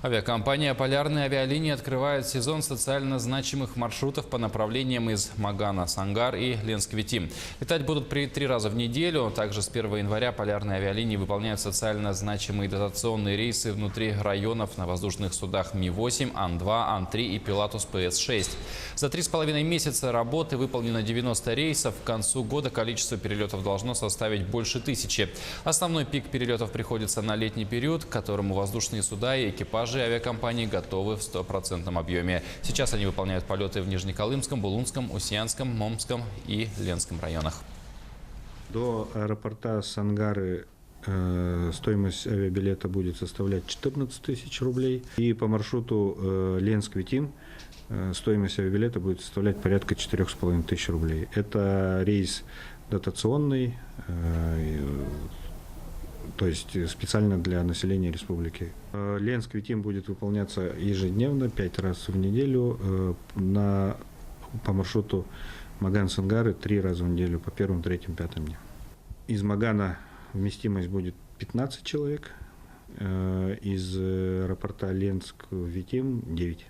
Авиакомпания «Полярные авиалинии» открывает сезон социально значимых маршрутов по направлениям из Магана, Сангар и Ленск-Витим. Летать будут 3 раза в неделю. Также с 1 января «Полярные авиалинии» выполняют социально значимые дотационные рейсы внутри районов на воздушных судах Ми-8, Ан-2, Ан-3 и Пилатус ПС-6. За 3,5 месяца работы выполнено 90 рейсов. К концу года количество перелетов должно составить больше 1000. Основной пик перелетов приходится на летний период, к которому воздушные суда и экипажи авиакомпании готовы в 100% объеме. Сейчас они выполняют полеты в Нижнеколымском, Булунском, Устьянском, Момском и Ленском районах. До аэропорта Сангары стоимость авиабилета будет составлять 14 тысяч рублей. И по маршруту Ленск-Витим стоимость авиабилета будет составлять порядка 4,5 тысяч рублей. Это рейс дотационный, то есть специально для населения республики. Ленск-Витим будет выполняться ежедневно, 5 раз в неделю, по маршруту Маган-Сангары 3 раза в неделю, по 1, 3, 5 дням. Из Магана вместимость будет 15 человек, из аэропорта Ленск-Витим 9.